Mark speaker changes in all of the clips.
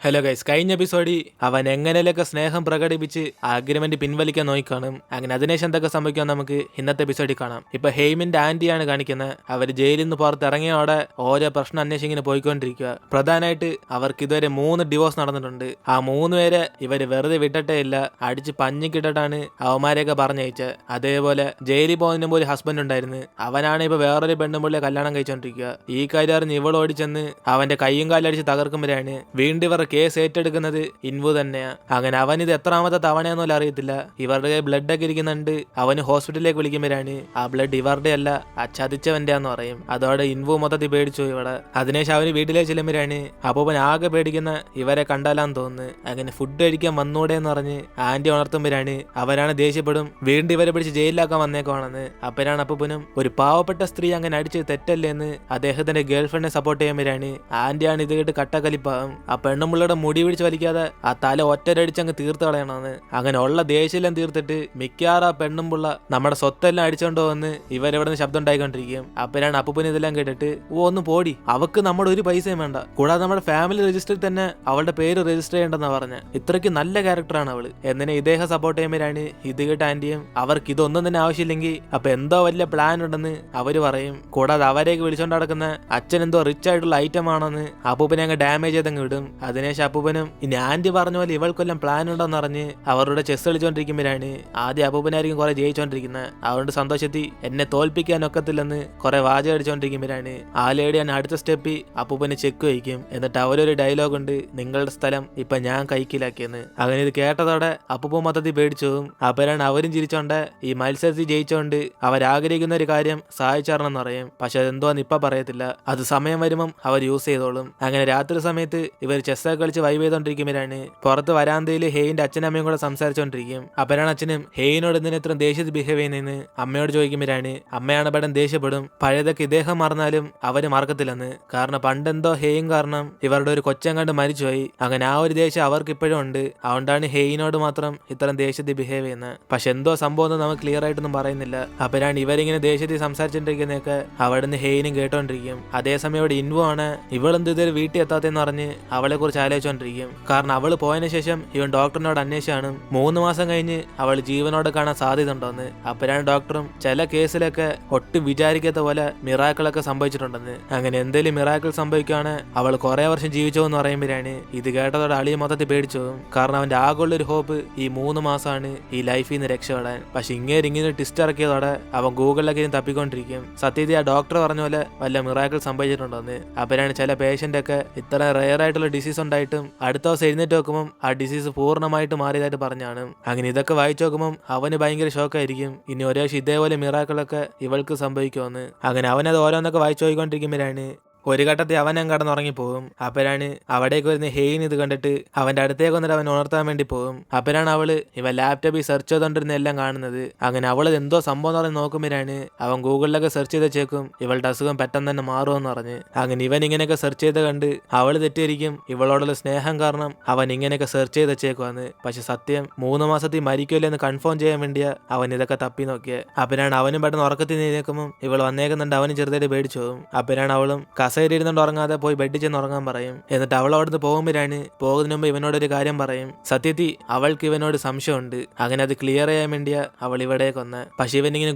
Speaker 1: Hello guys, കഴിഞ്ഞ എപ്പിസോഡിൽ അവൻ എങ്ങനെയൊക്കെ സ്നേഹം പ്രകടിപ്പിച്ച് അഗ്രിമെന്റ് പിൻവലിക്കാൻ നോക്കിക്കാണും. അങ്ങനെ അതിനുശേഷം എന്തൊക്കെ സംഭവിക്കാൻ നമുക്ക് ഇന്നത്തെ എപ്പിസോഡിൽ കാണാം. ഇപ്പൊ ഹെയ്മിന്റെ ആന്റിയാണ് കാണിക്കുന്നത്. അവര് ജയിലിൽ നിന്ന് പുറത്തിറങ്ങിയോടെ ഓരോ പ്രശ്നം അന്വേഷിച്ച് ഇങ്ങനെ പോയിക്കൊണ്ടിരിക്കുക. പ്രധാനമായിട്ട് അവർക്ക് ഇതുവരെ 3 ഡിവോഴ്സ് നടന്നിട്ടുണ്ട്. ആ 3 പേരെ ഇവര് വെറുതെ വിട്ടിട്ടേ ഇല്ല, അടിച്ച് പഞ്ഞിക്കിട്ടിട്ടാണ് അവന്മാരെയൊക്കെ പറഞ്ഞയച്ചത്. അതേപോലെ ജയിലിൽ പോകുന്നതിന് മുമ്പ് ഒരു ഹസ്ബൻഡ് ഉണ്ടായിരുന്നു. അവനാണ് ഇപ്പൊ വേറൊരു പെണ്ണുമ്പിള്ളിയെ കല്യാണം കഴിച്ചോണ്ടിരിക്കുക. ഈ കാര്യം അറിഞ്ഞ് ഇവൾ ഓടിച്ചെന്ന് അവന്റെ കൈയും കാലടിച്ച് തകർക്കുമ്പോഴാണ് വീണ്ടും ഇവർ കേസ് ഏറ്റെടുക്കുന്നത് ഇൻവു തന്നെയാ. അങ്ങനെ അവനിത് എത്രാമത്തെ തവണയെന്നോലും അറിയത്തില്ല. ഇവരുടെ ബ്ലഡ് ഒക്കെ ഇരിക്കുന്നുണ്ട്. അവന് ഹോസ്പിറ്റലിലേക്ക് വിളിക്കുമ്പോഴാണ് ആ ബ്ലഡ് ഇവരുടെ അല്ല, ആ ചതിച്ചവന്റെ ആന്ന് പറയും. അതോടെ ഇൻവു മൊത്തത്തിൽ പേടിച്ചു ഇവിടെ. അതിനുശേഷം അവന് വീട്ടിലേക്ക് ചെല്ലുമ്പോഴാണ് അപ്പൂപ്പൻ ആകെ പേടിക്കുന്ന ഇവരെ കണ്ടാലാന്ന് തോന്നുന്നു. അങ്ങനെ ഫുഡ് കഴിക്കാൻ വന്നൂടെ എന്ന് പറഞ്ഞ് ആന്റി ഉണർത്തുമ്പോഴാണ് അവരാണ് ദേഷ്യപ്പെടും, വീണ്ടും ഇവരെ പിടിച്ച് ജയിലിലാക്കാൻ വന്നേക്കുവാണെന്ന്. അപ്പോഴാണ് അപ്പൂപ്പനും ഒരു പാവപ്പെട്ട സ്ത്രീ അങ്ങനെ അടിച്ച് തെറ്റല്ലേ എന്ന് അദ്ദേഹത്തിന്റെ ഗേൾഫ്രണ്ടിനെ സപ്പോർട്ട് ചെയ്യുമ്പോഴാണ് ആന്റിയാണ് ഇത് കേട്ട് കട്ടക്കലിപ്പാകും. ആ പെണ്ണുമ്പിള്ളയുടെ മുടി പിടിച്ച് വലിക്കാതെ ആ തല ഒറ്റരടിച്ച് അങ്ങ് തീർത്ത് കളയണമെന്ന്. അങ്ങനെ ഉള്ള ദേഷ്യമെല്ലാം തീർത്തിട്ട് മിക്കാറ് ആ പെണ്ണുമ്പിള്ള നമ്മുടെ സ്വത്തെല്ലാം അടിച്ചോണ്ട് വന്ന് ഇവരെവിടെ നിന്ന് ശബ്ദം ഉണ്ടായിക്കൊണ്ടിരിക്കും. അപ്പോഴാണ് അപ്പൂപ്പന് ഇതെല്ലാം കേട്ടിട്ട് ഒന്ന് പോടി, അവക്ക് നമ്മുടെ ഒരു പൈസയും വേണ്ട, കൂടാതെ നമ്മുടെ ഫാമിലി രജിസ്റ്ററിൽ തന്നെ അവളുടെ പേര് രജിസ്റ്റർ ചെയ്യേണ്ടെന്നാ പറഞ്ഞ. ഇത്രയ്ക്ക് നല്ല ക്യാരക്ടറാണ് അവള്. എന്നിനെ ഇദ്ദേഹം സപ്പോർട്ട് ചെയ്യുമ്പോഴാണ് ഇത് കേട്ട ആന്റിയും അവർക്ക് ഇതൊന്നും തന്നെ ആവശ്യമില്ലെങ്കിൽ അപ്പൊ എന്തോ വലിയ പ്ലാൻ ഉണ്ടെന്ന് അവര് പറയും. കൂടാതെ അവരെയൊക്കെ വിളിച്ചോണ്ട് നടക്കുന്ന അച്ഛൻ എന്തോ റിച്ച് ആയിട്ടുള്ള ഐറ്റം ആണെന്ന് അപ്പൂപ്പനെ അങ്ങ് ഡാമേജ് ചെയ്തങ്ങ് വിടും. അതിനുശേഷം അപ്പൂപ്പനും ഇനി ആന്റി പറഞ്ഞ പോലെ ഇവൾക്കൊല്ലം പ്ലാൻ ഉണ്ടോന്ന് പറഞ്ഞ് അവരുടെ ചെസ് കളിച്ചോണ്ടിരിക്കുമ്പോഴാണ് ആദ്യം അപ്പൂപ്പനായിരിക്കും കുറെ ജയിച്ചോണ്ടിരിക്കുന്നത്. അതുകൊണ്ട് സന്തോഷത്തിൽ എന്നെ തോൽപ്പിക്കാൻ ഒക്കത്തില്ലെന്ന് കുറെ വാചകം അടിച്ചോണ്ടിരിക്കുമ്പോഴാണ് ആ ലേഡിയാണ് അടുത്ത സ്റ്റെപ്പിൽ അപ്പൂപ്പന് ചെക്ക് വയ്ക്കും. എന്നിട്ട് അവരൊരു ഡയലോഗ് ഉണ്ട്, നിങ്ങളുടെ സ്ഥലം ഇപ്പൊ ഞാൻ കൈക്കിലാക്കിയെന്ന്. അങ്ങനെ ഇത് കേട്ടതോടെ അപ്പൂപ്പ മൊത്തത്തിൽ പേടിച്ചു പോകും. അപ്പോഴാണ് അവരും ചിരിച്ചോണ്ട് ഈ മത്സരത്തിൽ ജയിച്ചോണ്ട് അവരാഗ്രഹിക്കുന്ന ഒരു കാര്യം സഹായിച്ചാറണമെന്ന് പറയും. പക്ഷെ അതെന്തോന്ന് ഇപ്പൊ പറയത്തില്ല, അത് സമയം വരുമ്പം അവർ യൂസ് ചെയ്തോളും. അങ്ങനെ രാത്രി സമയത്ത് ഇവർ ചെസ്സൊക്കെ കളിച്ച് വൈബ് ചെയ്തോണ്ടിരിക്കുമ്പോഴാണ് പുറത്ത് വരാന്തയിൽ ഹെയിന്റെ അച്ഛനും അമ്മയും കൂടെ സംസാരിച്ചോണ്ടിരിക്കും. അപ്പോഴാണ് അച്ഛനും ഹെയിനോട് എന്തിനാ ഇത്ര ദേഷ്യത്തിൽ ബിഹേവ് ചെയ്യുന്നതെന്ന് അമ്മയോട് ചോദിക്കുമ്പോഴാണ് അമ്മയാണ് പെടൻ ദേഷ്യപ്പെടും. പഴയതൊക്കെ ഇദ്ദേഹം മറന്നാലും അവര് മറക്കത്തില്ലെന്ന്. കാരണം പണ്ടെന്തോ ഹെയിൻ കാരണം ഇവരുടെ ഒരു കൊച്ചൻ കണ്ട് മരിച്ചുപോയി. അങ്ങനെ ആ ഒരു ദേഷ്യം അവർക്ക് ഇപ്പോഴും ഉണ്ട്. അതുകൊണ്ടാണ് ഹെയിനോട് മാത്രം ഇത്തരം ദേഷ്യത്തിൽ ബിഹേവ് ചെയ്യുന്നത്. പക്ഷെ എന്തോ സംഭവം ഒന്നും നമുക്ക് ക്ലിയർ ആയിട്ടൊന്നും പറയുന്നില്ല. അപ്പോഴാണ് ഇവരിങ്ങനെ ദേഷ്യത്തിൽ സംസാരിച്ചോണ്ടിരിക്കുന്നതൊക്കെ അവിടെ നിന്ന് ഹെയിനും കേട്ടോണ്ടിരിക്കും. അതേസമയം ഇവിടെ ഇൻവു ആണ് ഇവളെന്ത് ഇതൊരു വീട്ടിൽ എത്താത്തെന്ന് പറഞ്ഞ് അവളെ കുറിച്ച് ആലോചിച്ചോണ്ടിരിക്കും. കാരണം അവള് പോയതിനു ശേഷം ഇവൻ ഡോക്ടറിനോട് അന്വേഷിച്ചാണ് 3 മാസം കഴിഞ്ഞ് അവൾ ജീവനോട് കാണാൻ സാധ്യത ഉണ്ടോന്ന്. അപ്പോഴാണ് ഡോക്ടറും ചില കേസിലൊക്കെ ഒട്ടും വിചാരിക്കാത്ത പോലെ മിറാക്കിളൊക്കെ സംഭവിച്ചിട്ടുണ്ടെന്ന്. അങ്ങനെ എന്തെങ്കിലും മിറാക്കിൾ സംഭവിക്കുകയാണ് അവൾ കുറെ വർഷം ജീവിച്ചോന്ന് പറയുമ്പോഴാണ് ഇത് കേട്ടതോടെ അളിയെ മൊത്തത്തിൽ പേടിച്ചു പോകും. കാരണം അവന്റെ ആകെയുള്ളൊരു ഹോപ്പ് ഈ 3 മാസമാണ് ഈ ലൈഫിൽ നിന്ന് രക്ഷപ്പെടാൻ. പക്ഷെ ഇങ്ങനെ ടിസ്റ്റ് ഇറക്കിയതോടെ അവൻ ഗൂഗിളിലൊക്കെ തപ്പിക്കൊണ്ടിരിക്കും. സത്യത്തിൽ ആ ഡോക്ടർ പറഞ്ഞ പോലെ വല്ല മിറാക്കിൾ സംഭവിച്ചിട്ടുണ്ടോന്ന്. അപ്പോഴാണ് ചില പേഷ്യന്റ് ഒക്കെ ഇത്ര റെയർ ആയിട്ടുള്ള ഡിസീസ് ഉണ്ടായിട്ടും അടുത്ത ദിവസം എഴുന്നേറ്റ് നോക്കുമ്പോൾ ആ ഡിസീസ് പൂർണ്ണമായിട്ട് മാറിയതായിട്ട് പറഞ്ഞാണ്. അങ്ങനെ ഇതൊക്കെ വായിച്ചു നോക്കുമ്പോൾ അവന് ഭയങ്കര ഷോക്കായിരിക്കും. ഇനി ഒരു പക്ഷേ ഇതേപോലെ മിറാക്കിളൊക്കെ ഇവൾക്ക് സംഭവിക്കുമെന്ന്. അങ്ങനെ അവനത് ഓരോന്നൊക്കെ വായിച്ചു പോയിക്കൊണ്ടിരിക്കുമ്പോഴാണ് ഒരു ഘട്ടത്തിൽ അവൻ കടന്നുറങ്ങിപ്പോകും. അപ്പോഴാണ് അവിടേക്ക് വരുന്ന ഹെയിൻ ഇത് കണ്ടിട്ട് അവന്റെ അടുത്തേക്ക് വന്നിട്ട് അവൻ ഉണർത്താൻ വേണ്ടി പോകും. അപ്പോഴാണ് അവള് ഇവൻ ലാപ്ടോപ്പിൽ സെർച്ച് ചെയ്തോണ്ടിരുന്ന എല്ലാം കാണുന്നത്. അങ്ങനെ അവള് എന്തോ സംഭവം പറഞ്ഞ് നോക്കുമ്പോഴാണ് അവൻ ഗൂഗിളിലൊക്കെ സെർച്ച് ചെയ്ത് വെച്ചേക്കും ഇവളുടെ അസുഖം പെട്ടെന്ന് തന്നെ മാറുമെന്ന് പറഞ്ഞ്. അങ്ങനെ ഇവൻ ഇങ്ങനെയൊക്കെ സെർച്ച് ചെയ്ത് കണ്ട് അവള് തെറ്റിയിരിക്കും ഇവളോടുള്ള സ്നേഹം കാരണം അവൻ ഇങ്ങനെയൊക്കെ സെർച്ച് ചെയ്ത് വെച്ചേക്കുവാന്ന്. പക്ഷെ സത്യം 3 മാസത്തിൽ മരിക്കില്ലെന്ന് കൺഫേം ചെയ്യാൻ വേണ്ടിയാ അവൻ ഇതൊക്കെ തപ്പി നോക്കിയത്. അപ്പോഴാണ് അവനും പെട്ടെന്ന് ഉറക്കത്തിൽ നീക്കുമ്പോൾ ഇവൾ വന്നേക്കുന്നുണ്ട്. അവനും ചെറുതായിട്ട് പേടിച്ചു പോകും. അപ്പോഴാണ് അവളും കസേര ഇരുന്നുകൊണ്ട് ഉറങ്ങാതെ പോയി ബെഡിൽ ചെന്ന് ഉറങ്ങാൻ പറയും. എന്നിട്ട് അവൾ അവിടുന്ന് പോകുമ്പോഴാണ് പോകുന്നതിന് മുമ്പ് ഇവനോടൊരു കാര്യം പറയും. സത്യത്തിൽ അവൾക്ക് ഇവനോട് സംശയമുണ്ട്. അങ്ങനെ അത് ക്ലിയർ ചെയ്യാൻ വേണ്ടിയാ അവൾ ഇവിടെ കൊന്ന. പക്ഷെ ഇവനിങ്ങനെ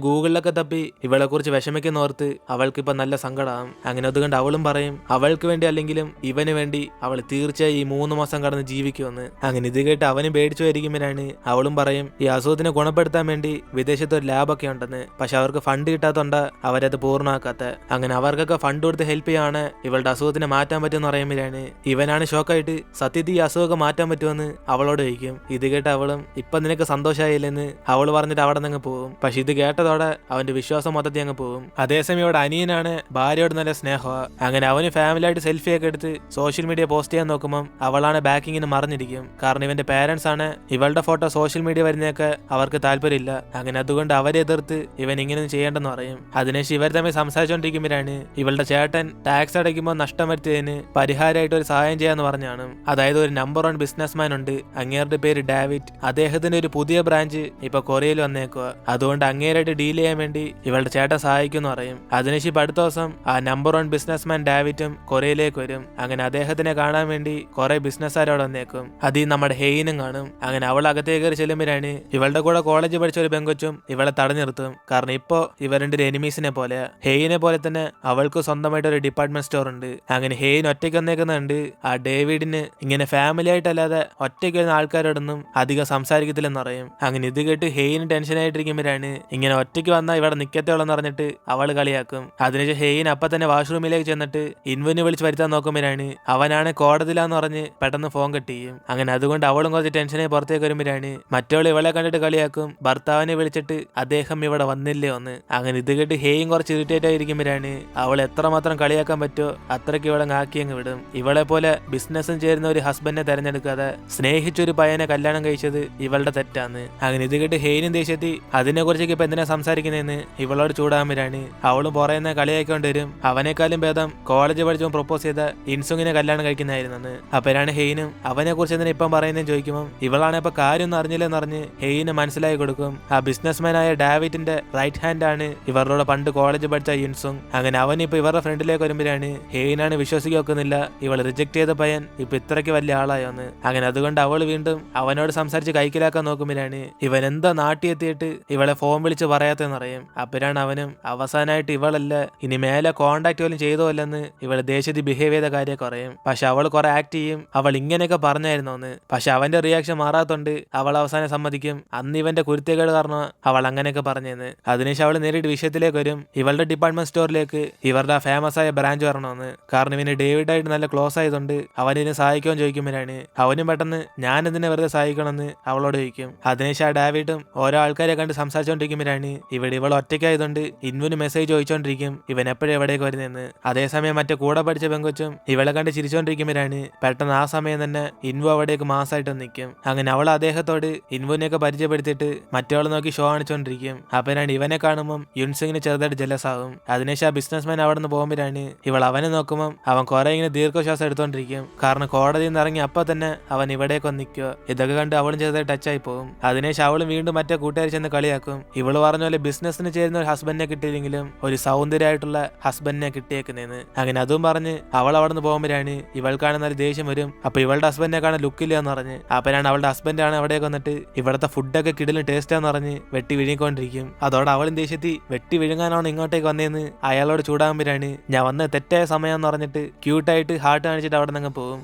Speaker 1: ഗൂഗിളിലൊക്കെ തപ്പി ഇവളെ കുറിച്ച് വിഷമിക്കുന്ന ഓർത്ത് അവൾക്ക് ഇപ്പൊ നല്ല സങ്കടമാകും. അങ്ങനെ അതുകൊണ്ട് അവളും പറയും അവൾക്ക് വേണ്ടി അല്ലെങ്കിലും ഇവന് വേണ്ടി അവൾ തീർച്ചയായും ഈ 3 മാസം കടന്ന് ജീവിക്കുമെന്ന്. അങ്ങനെ ഇത് കേട്ട് അവനും പേടിച്ചു വരിക്കുമ്പോഴാണ് അവളും പറയും ഈ അസുഖത്തിനെ ഗുണപ്പെടുത്താൻ വേണ്ടി വിദേശത്ത് ഒരു ലാബൊക്കെ ഉണ്ടെന്ന്. പക്ഷെ അവർക്ക് ഫണ്ട് കിട്ടാത്തോണ്ട് അവരത് പൂർണ്ണമാക്കാത്ത. അങ്ങനെ അവർക്കൊക്കെ ഫണ്ട് കൊടുത്ത് ഹെൽപ്പ് ചെയ്യാണ് ഇവളുടെ അസുഖത്തിനെ മാറ്റാൻ പറ്റുമെന്ന് പറയുമ്പോഴാണ് ഇവനാണ് ഷോക്കായിട്ട് സത്യത്തിൽ ഈ അസുഖമൊക്കെ മാറ്റാൻ പറ്റുമെന്ന് അവളോട് ചോദിക്കും. ഇത് കേട്ട് അവളും ഇപ്പൊ നിനക്ക് സന്തോഷമായില്ലെന്ന് അവള് പറഞ്ഞിട്ട് അവിടെ നിന്ന് പോകും. പക്ഷെ ഇത് കേട്ടതോടെ അവന്റെ വിശ്വാസം മൊത്തത്തിൽ അങ്ങ് പോകും. അതേസമയം ഇവിടെ അനിയനാണ് ഭാര്യയോട് നല്ല സ്നേഹമാണ്. അങ്ങനെ അവന് ഫാമിലിയായിട്ട് സെൽഫിയൊക്കെ എടുത്ത് സോഷ്യൽ മീഡിയ പോസ്റ്റ് ചെയ്യാൻ നോക്കുമ്പോൾ അവളാണ് ബാക്കിങ്ങിന് മറിഞ്ഞിരിക്കും. കാരണം ഇവന്റെ പേരൻസ് ആണ് ഇവളുടെ ഫോട്ടോ സോഷ്യൽ മീഡിയ വരുന്നതൊക്കെ അവർക്ക് താല്പര്യമില്ല. അങ്ങനെ അതുകൊണ്ട് അവരെ എതിർത്ത് ഇവൻ ഇങ്ങനെ ചെയ്യേണ്ടെന്ന് പറയും. അതിനുശേഷം ഇവർ തമ്മിൽ സംസാരിച്ചുകൊണ്ടിരിക്കുമ്പോഴാണ് ഇവളുടെ ചേട്ടൻ ടാക്സ് അടയ്ക്കുമ്പോൾ നഷ്ടം വരുത്തിയതിന് പരിഹാരമായിട്ട് ഒരു സഹായം ചെയ്യാന്ന് പറഞ്ഞാണ്. അതായത് ഒരു നമ്പർ 1 ബിസിനസ്മാൻ ഉണ്ട്, അങ്ങേരുടെ പേര് ഡേവിഡ്. അദ്ദേഹത്തിന്റെ ഒരു പുതിയ ബ്രാഞ്ച് ഇപ്പൊ കൊറിയയിൽ വന്നേക്കുക. അതുകൊണ്ട് അങ്ങേരായിട്ട് ഡീൽ ചെയ്യാൻ വേണ്ടി ഇവളുടെ ചേട്ടൻ സഹായിക്കുമെന്ന് പറയും. അതിനുശേഷം അടുത്ത ദിവസം ആ നമ്പർ 1 ബിസിനസ്മാൻ ഡേവിഡും കൊറിയയിലേക്ക് വരും. അങ്ങനെ അദ്ദേഹത്തിനെ കാണാൻ വേണ്ടി കുറെ ബിസിനസ്സുകാരോട് വന്നേക്കും. അതിൽ നമ്മുടെ ഹെയിനും കാണും. അങ്ങനെ അവൾ അകത്തേക്ക് കയറി ചെല്ലുമ്പോഴാണ് ഇവളുടെ കൂടെ കോളേജ് പഠിച്ച ഒരു പെങ്കൊച്ചും ഇവളെ തടഞ്ഞു നിർത്തും. കാരണം ഇപ്പോ ഇവരുടെ എനിമീസിനെ പോലെ ഹെയിനെ പോലെ തന്നെ അവൾക്ക് സ്വന്തമായിട്ട് ഒരു ഡിപ്പാർട്ട്മെന്റ് സ്റ്റോർ ഉണ്ട്. അങ്ങനെ ഹെയിൻ ഒറ്റയ്ക്ക് വന്നേക്കുന്നുണ്ട്. ആ ഡേവിഡിന് ഇങ്ങനെ ഫാമിലി ആയിട്ടല്ലാതെ ഒറ്റയ്ക്ക് വരുന്ന ആൾക്കാരോടൊന്നും അധികം സംസാരിക്കത്തില്ലെന്ന് പറയും. അങ്ങനെ ഇത് കേട്ട് ഹെയിന് ടെൻഷൻ ആയിട്ടിരിക്കുമ്പോഴാണ് ഇങ്ങനെ ഒറ്റയ്ക്ക് വന്നാൽ ഇവിടെ നിക്കത്തേളെന്ന് പറഞ്ഞിട്ട് അവൾ കളിയാക്കും. അതിനുശേഷം ഹെയിൻ അപ്പൊ തന്നെ വാഷ്റൂമിലേക്ക് ചെന്നിട്ട് ഇൻവനെ വിളിച്ച് വരുത്താൻ നോക്കുമ്പോഴാണ് അവനാണ് കോടതിയിലാന്ന് പറഞ്ഞ് പെട്ടെന്ന് ഫോൺ കട്ട് ചെയ്യും. അങ്ങനെ അതുകൊണ്ട് അവളും കുറച്ച് ടെൻഷനായി പുറത്തേക്ക് വരുമ്പോഴാണ് മറ്റവൾ ഇവളെ കണ്ടിട്ട് കളിയാക്കും. ഭർത്താവിനെ വിളിച്ചിട്ട് അദ്ദേഹം ഇവിടെ വന്നില്ലേ ഒന്ന്. അങ്ങനെ ഇത് കേട്ട് ഹെയിൻ കുറച്ച് ഇറിറ്റേറ്റ് ആയിരിക്കുമ്പോഴാണ് അവൾ എത്രമാത്രം കളിയാക്കാൻ പറ്റുമോ അത്രയ്ക്ക് ഇവളെ ആക്കി അങ്ങ് വിടും. ഇവളെ പോലെ ബിസിനസ്സും ചേരുന്ന ഒരു ഹസ്ബൻഡിനെ തെരഞ്ഞെടുക്കാതെ സ്നേഹിച്ചൊരു പയ്യനെ കല്യാണം കഴിച്ചത് ഇവളുടെ തെറ്റാന്ന്. അങ്ങനെ ഇത് കേട്ട് ഹെയിനും ദേഷ്യത്തി അതിനെ കുറിച്ചൊക്കെ ഇപ്പൊ എന്തിനാ സംസാരിക്കുന്നതെന്ന് ഇവളോട് ചൂടാകുമ്പോഴാണ് അവളും പുറയുന്ന കളിയാക്കിക്കൊണ്ട് വരും. അവനേക്കാളും ഭേദം കോളേജ് പഠിച്ചപ്പോൾ പ്രൊപ്പോസ് ചെയ്ത ഇൻസുങ്ങിനെ കല്യാണം കഴിക്കുന്നതായിരുന്നെന്ന്. അപ്പോഴാണ് ഹെയിനും അവനെ കുറിച്ച് എന്തിനാ ഇപ്പം പറയുന്നതെന്ന് ചോദിക്കുമ്പോൾ ഇവളാണ് ഇപ്പൊ കാര്യമൊന്നും അറിഞ്ഞില്ലെന്ന് പറഞ്ഞ് ഹെയിന് മനസ്സിലാക്കി കൊടുക്കും. ആ ബിസിനസ്മാനായ ഡേവിഡിന്റെ റൈറ്റ് ഹാൻഡ് ആണ് ഇവരുടെ പണ്ട് കോളേജ് പഠിച്ച ഇൻസുങ്. അങ്ങനെ അവൻ ഇപ്പൊ ഇവരുടെ ഫ്രണ്ടിലേക്ക് വരുമ്പോഴാണ് ഹെയിനാണ് വിശ്വസിക്കാൻ ഒക്കുന്നില്ല ഇവൾ റിജക്ട് ചെയ്ത പയ്യൻ ഇപ്പൊ ഇത്രയ്ക്ക് വലിയ ആളായോന്ന്. അങ്ങനെ അതുകൊണ്ട് അവൾ വീണ്ടും അവനോട് സംസാരിച്ച് കൈക്കലാക്കാൻ നോക്കുമ്പോഴാണ് ഇവൻ എന്താ നാട്ടിൽ എത്തിയിട്ട് ഇവളെ ഫോൺ വിളിച്ച് പറയാത്തെന്ന് അറിയും. അപ്പോഴാണ് അവനും അവസാനമായിട്ട് ഇവളല്ല ഇനി മേലെ കോണ്ടാക്ട് പോലും ചെയ്തോല്ലെന്ന് ഇവളെ ദേഷ്യത്തിൽ ബിഹേവ് ചെയ്ത കാര്യമൊക്കെ പറയും. പക്ഷെ അവൾ കുറെ ആക്ട് ചെയ്യും അവൾ ഇങ്ങനെയൊക്കെ പറഞ്ഞായിരുന്നോന്ന്. പക്ഷെ അവന്റെ റിയാക്ഷൻ മാറാത്തോണ്ട് അവൾ അവസാനം സമ്മതിക്കും അന്ന് ഇവന്റെ കുരുത്തേക്കേട് കാരണം അവൾ അങ്ങനെയൊക്കെ പറഞ്ഞെന്ന്. അതിനുശേഷം അവൾ നേരിട്ട് വിഷയത്തിലേക്ക് വരും. ഇവളുടെ ഡിപ്പാർട്ട്മെന്റ് സ്റ്റോറിലേക്ക് ഇവരുടെ ഫേമസ് ആയ ബ്രാഞ്ച് വരണമെന്ന്. കാരണം ഇവന് ഡേവിഡായിട്ട് നല്ല ക്ലോസ് ആയതുകൊണ്ട് അവനിനെ സഹായിക്കുമെന്ന് ചോദിക്കുമ്പോഴാണ് അവനും പെട്ടെന്ന് ഞാൻ എന്തിനെ വെറുതെ സഹായിക്കണമെന്ന് അവളോട് ചോദിക്കും. അതിനുശേഷം ആ ഡേവിഡും ഓരോ ആൾക്കാരെ കണ്ട് സംസാരിച്ചുകൊണ്ടിരിക്കുമ്പോഴാണ് ഇവൾ ഒറ്റയ്ക്കായതുകൊണ്ട് ഇൻവിന് മെസ്സേജ് ചോദിച്ചോണ്ടിരിക്കും ഇവൻ എപ്പോഴും എവിടേക്ക് വരുന്നതെന്ന്. അതേസമയം മറ്റേ കൂടെ പഠിച്ച പെങ്കൊച്ചും ഇവളെ കണ്ട് ചിരിച്ചോണ്ടിരിക്കുമ്പോഴാണ് പെട്ടെന്ന് ആ സമയം തന്നെ ഇൻവു അവിടേക്ക് മാസമായിട്ട് നിൽക്കും. അങ്ങനെ അവൾ അദ്ദേഹത്തോട് ഇൻവുനെയൊക്കെ പരിചയപ്പെടുത്തിയിട്ട് മറ്റവൾ നോക്കി ഷോ കാണിച്ചോണ്ടിരിക്കും. അപ്പോഴാണ് ഇവനെ കാണുമ്പോൾ യുൻസിങ്ങിന് ചെറുതായിട്ട് ജലസ് ആകും. അതിനുശേഷം ആ ബിസിനസ്മാൻ അവിടെ നിന്ന് പോകുമ്പോഴാണ് ഇവൾ അവനെ നോക്കുമ്പോൾ അവൻ കുറെ ഇങ്ങനെ ദീർഘശ്വാസം എടുത്തോണ്ടിരിക്കും. കാരണം കോടതിയിൽ നിന്ന് ഇറങ്ങി അപ്പൊ തന്നെ അവൻ ഇവിടേക്ക് നിൽക്കുക. ഇതൊക്കെ കണ്ട് അവളും ചെറുതായിട്ട് ടച്ചായി പോകും. അതിനുശേഷം അവളും വീണ്ടും മറ്റേ കൂട്ടുകാരി ചെന്ന് കളിയാക്കും. ഇവള് പറഞ്ഞ പോലെ ബിസിനസ്സിന് ചേരുന്ന ഒരു ഹസ്ബൻഡിനെ കിട്ടിയില്ലെങ്കിലും ഒരു സൗന്ദര്യമായിട്ടുള്ള ഹസ്ബൻഡിനെ കിട്ടിയേക്കുന്നതെന്ന്. അങ്ങനെ അതും പറഞ്ഞ് അവൾ അവിടെ നിന്ന് പോകുമ്പോഴാണ് ഇവൾക്കാണ് നല്ല ദേഷ്യം വരും. അപ്പൊ ഇവളുടെ ഹസ്ബൻഡിനെ കാണാൻ ലുക്കില്ല എന്ന് പറഞ്ഞ് അപ്പോഴാണ് അവളുടെ ഹസ്ബൻഡാണ് അവിടേക്ക് വന്നിട്ട് ഇവിടുത്തെ ഫുഡൊക്കെ കിടിലും ടേസ്റ്റാന്ന് പറഞ്ഞ് വെട്ടി വിഴുങ്ങിക്കൊണ്ടിരിക്കും. അതോടെ അവളും ദേഷ്യത്തി വെട്ടി വിഴുങ്ങാനാണ് ഇങ്ങോട്ടേക്ക് വന്നതെന്ന് അയാളോട് ചൂടാകുമ്പോഴാണ് ഞാൻ വന്ന തെറ്റായ സമയം എന്ന് പറഞ്ഞിട്ട് ക്യൂട്ടായിട്ട് ഹാർട്ട് കാണിച്ചിട്ട് അവിടെ നിന്ന് പോകും.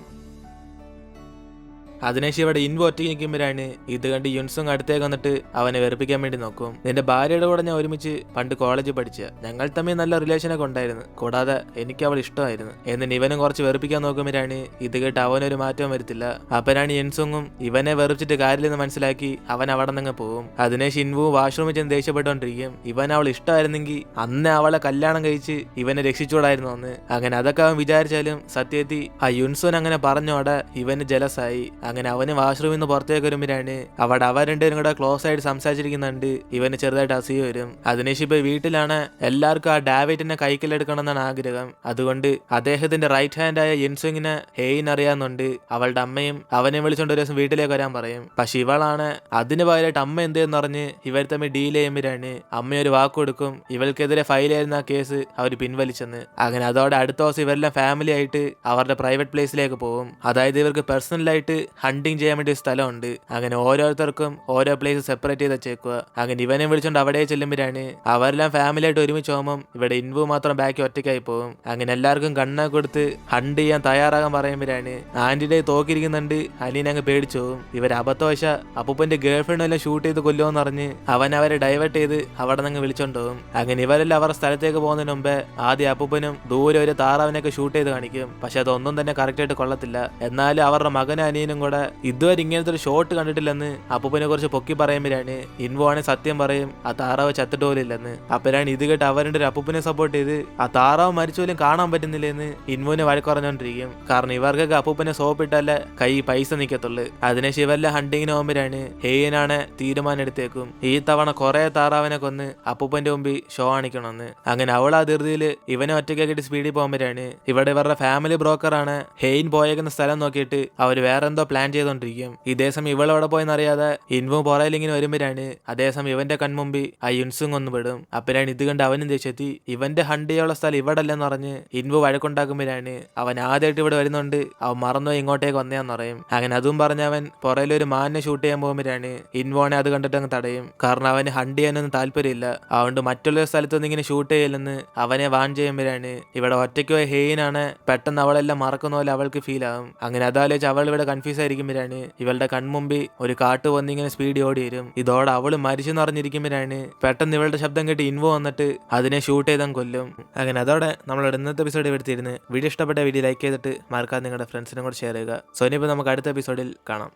Speaker 1: അതിനുശേഷം ഇവിടെ ഇൻവു ഒറ്റയ്ക്ക് നിൽക്കുമ്പോഴാണ് ഇത് കണ്ട് യുൻസുങ് അടുത്തേക്ക് വന്നിട്ട് അവനെ വെറുപ്പിക്കാൻ വേണ്ടി നോക്കും. നിന്റെ ഭാര്യയുടെ കൂടെ ഞാൻ ഒരുമിച്ച് പണ്ട് കോളേജിൽ പഠിച്ച ഞങ്ങൾ തമ്മിൽ നല്ല റിലേഷനൊക്കെ ഉണ്ടായിരുന്നു, കൂടാതെ എനിക്ക് അവൾ ഇഷ്ടമായിരുന്നു എന്നിട്ട് ഇവനും കുറച്ച് വെറുപ്പിക്കാൻ നോക്കുമ്പോഴാണ് ഇത് കേട്ട് അവനൊരു മാറ്റവും വരുത്തില്ല. അപ്പനാണ് യുൻസുങ്ങും ഇവനെ വെറുപ്പിച്ചിട്ട് കാര്യമില്ലെന്ന് മനസ്സിലാക്കി അവൻ അവിടെ നിന്ന് പോകും. അതിനുശേഷം ഇൻവു വാഷ്റൂമിൽ ചെന്ന് ദേഷ്യപ്പെട്ടുകൊണ്ടിരിക്കും. ഇവൻ അവൾ ഇഷ്ടമായിരുന്നെങ്കിൽ അന്ന് അവളെ കല്യാണം കഴിച്ച് ഇവനെ രക്ഷിച്ചൂടായിരുന്നു അന്ന്. അങ്ങനെ അതൊക്കെ അവൻ വിചാരിച്ചാലും സത്യത്തിൽ ആ യുൻസുൻ അങ്ങനെ പറഞ്ഞോടെ ഇവന് ജലസായി. അങ്ങനെ അവന് വാഷ്റൂമിൽ നിന്ന് പുറത്തേക്ക് വരുമ്പോഴാണ് അവിടെ അവർ രണ്ടുപേരും കൂടെ ക്ലോസ് ആയിട്ട് സംസാരിച്ചിരിക്കുന്നുണ്ട്. ഇവന് ചെറുതായിട്ട് അസൂയ വരും. അതിനുശേഷം ഇപ്പൊ വീട്ടിലാണ് എല്ലാവർക്കും ആ ഡേവിഡിനെ കൈക്കലെടുക്കണം എന്നാണ് ആഗ്രഹം. അതുകൊണ്ട് അദ്ദേഹത്തിന്റെ റൈറ്റ് ഹാൻഡ് ആയ യുൻസുങ്ങിനെ ഹെയിൻ അറിയാവുന്നുണ്ട്. അവളുടെ അമ്മയും അവനെ വിളിച്ചുകൊണ്ട് ഒരു ദിവസം വീട്ടിലേക്ക് വരാൻ പറയും. പക്ഷെ ഇവളാണ് അതിന് പകരമായിട്ട് അമ്മ എന്തെന്ന് പറഞ്ഞ് ഇവർ തമ്മിൽ ഡീൽ ചെയ്യുമ്പോഴാണ് അമ്മ ഒരു വാക്ക് കൊടുക്കും ഇവൾക്കെതിരെ ഫയൽ ചെയ്യുന്ന ആ കേസ് അവർ പിൻവലിച്ചെന്ന്. അങ്ങനെ അതോടെ അടുത്ത ദിവസം ഇവരെല്ലാം ഫാമിലി ആയിട്ട് അവരുടെ പ്രൈവറ്റ് പ്ലേസിലേക്ക് പോകും. അതായത് ഇവർക്ക് പേഴ്സണലായിട്ട് ഹണ്ടിങ് ചെയ്യാൻ വേണ്ടി സ്ഥലമുണ്ട്. അങ്ങനെ ഓരോരുത്തർക്കും ഓരോ പ്ലേസ് സെപ്പറേറ്റ് ചെയ്ത് വെച്ചേക്കുക. അങ്ങനെ ഇവനെ വിളിച്ചോണ്ട് അവിടെ ചെല്ലുമ്പോഴാണ് അവരെല്ലാം ഫാമിലി ആയിട്ട് ഒരുമിച്ച് പോകുമ്പോൾ ഇവിടെ ഇൻവു മാത്രം ബാക്കി ഒറ്റയ്ക്കായി പോകും. അങ്ങനെ എല്ലാവർക്കും കണ്ണ കൊടുത്ത് ഹണ്ട് ചെയ്യാൻ തയ്യാറാകാൻ പറയുമ്പോഴാണ് ആന്റിയുടെ തോക്കിരിക്കുന്നുണ്ട്. അലീന അങ്ങ് പേടിച്ചു പോകും. ഇവർ അബദ്ധവശ അപ്പൂപ്പന്റെ ഗേൾഫ്രണ്ട് എല്ലാം ഷൂട്ട് ചെയ്ത് കൊല്ലുമെന്ന് പറഞ്ഞ് അവൻ അവരെ ഡൈവേർട്ട് ചെയ്ത് അവിടെ നിന്ന് വിളിച്ചോണ്ട് പോകും. അങ്ങനെ ഇവരെല്ലാം അവരുടെ സ്ഥലത്തേക്ക് പോകുന്നതിന് മുമ്പേ ആദ്യം അപ്പൂപ്പനും ദൂരെ ഒരു താറാവിനൊക്കെ ഷൂട്ട് ചെയ്ത് കാണിക്കും. പക്ഷെ അതൊന്നും തന്നെ കറക്റ്റ് ആയിട്ട് കൊള്ളത്തില്ല. എന്നാലും അവരുടെ മകനും അനിയനും കൂടെ ഇതുവരെ ഇങ്ങനത്തെ ഒരു ഷോട്ട് കണ്ടിട്ടില്ലെന്ന് അപ്പൂപ്പനെ കുറിച്ച് പൊക്കി പറയുമ്പോഴാണ് ഇൻവോ ആണെങ്കിൽ സത്യം പറയും ആ താറാവ് ചത്തിട്ട് പോലും ഇല്ലെന്ന്. അപ്പോഴാണ് ഇത് കേട്ട് അവരുടെ ഒരു അപ്പൂപ്പനെ സപ്പോർട്ട് ചെയ്ത് ആ താറാവ് മരിച്ചു പോലും കാണാൻ പറ്റുന്നില്ലെന്ന് ഇൻവോനെ വഴക്ക് പറഞ്ഞോണ്ടിരിക്കും. കാരണം ഇവർക്കൊക്കെ അപ്പൂപ്പനെ സോപ്പിട്ടല്ലേ കൈ പൈസ നിൽക്കത്തുള്ളു. അതിനുശേഷം ഇവരെല്ലാം ഹണ്ടിങ്ങിന് പോകുമ്പോഴാണ് ഹെയ്യനാണ് തീരുമാനം എടുത്തേക്കും ഈ തവണ കുറെ താറാവിനെ കൊന്ന് അപ്പൂപ്പന്റെ മുമ്പിൽ ഷോ കാണിക്കണമെന്ന്. അങ്ങനെ അവൾ ആ ധൃതിയിൽ ഇവനെ ഒറ്റയ്ക്കാക്കിട്ട് സ്പീഡിൽ പോകുമ്പോഴാണ് ഇവിടെ ഇവരുടെ ഫാമിലി ബ്രോക്കറാണ് ഹെയ്ൻ പോയേക്കുന്ന സ്ഥലം നോക്കിയിട്ട് അവർ വേറെ എന്തോ പ്ലാൻ ചെയ്തോണ്ടിരിക്കും. ഇതേസം ഇവളവിടെ പോയെന്നറിയാതെ ഇൻവോ പുറയിൽ ഇങ്ങനെ വരുമ്പോഴാണ് അതേസം ഇവന്റെ കൺമുമ്പിൽ ആ യുൻസുങ് ഒന്ന് പെടും. അപ്പോഴാണ് ഇത് കണ്ട് അവനും ദേഷ്യത്തി ഇവന്റെ ഹണ്ട് ചെയ്യാനുള്ള സ്ഥലം ഇവിടെ അല്ലെന്ന് പറഞ്ഞ് ഇൻവോ വഴക്കുണ്ടാക്കുമ്പോഴാണ് അവൻ ആദ്യമായിട്ട് ഇവിടെ വരുന്നുണ്ട് അവൻ മറന്നുപോയി ഇങ്ങോട്ടേക്ക് വന്നേന്ന് പറയും. അങ്ങനെ അതും പറഞ്ഞ് അവൻ പുറയിലൊരു മാനിനെ ഷൂട്ട് ചെയ്യാൻ പോകുമ്പോഴാണ് ഇൻവോനെ അത് കണ്ടിട്ട് അങ്ങ് തടയും. കാരണം അവന് ഹണ്ട് ചെയ്യാനൊന്നും താല്പര്യമില്ല. അതുകൊണ്ട് മറ്റുള്ള സ്ഥലത്തൊന്നും ഇങ്ങനെ ഷൂട്ട് ചെയ്യില്ലെന്ന് അവനെ വാൺ ചെയ്യുമ്പോഴാണ് ഇവിടെ ഒറ്റയ്ക്ക് പോയ ഹെയ്നാണ് പെട്ടെന്ന് അവളെല്ലാം മറക്കുന്ന പോലെ അവൾക്ക് ഫീൽ ആകും. അങ്ങനെ അതാലോചിച്ച് അവൾ ഇവിടെ കൺഫ്യൂസ് ആയിരിക്കുമ്പോഴാണ് ഇവളുടെ കൺമുമ്പിൽ ഒരു കാട്ട് വന്ന് ഇങ്ങനെ സ്പീഡ് ഓടി വരും. ഇതോടെ അവള് മരിച്ചെന്ന് അറിഞ്ഞിരിക്കുമ്പോഴാണ് പെട്ടെന്ന് ഇവളുടെ ശബ്ദം കേട്ട് ഇൻവോ വന്നിട്ട് അതിനെ ഷൂട്ട് ചെയ്താൽ കൊല്ലും. അങ്ങനെ അതോടെ നമ്മളുടെ ഇന്നത്തെ എപ്പിസോഡ് എടുത്തിരുന്ന് വീഡിയോ ഇഷ്ടപ്പെട്ട വീഡിയോ ലൈക്ക് ചെയ്തിട്ട് മറക്കാതെ നിങ്ങളുടെ ഫ്രണ്ട്സിനും കൂടെ ഷെയർ ചെയ്യുക. സോ ഇനിയിപ്പോൾ നമുക്ക് അടുത്ത എപ്പിസോഡിൽ കാണാം.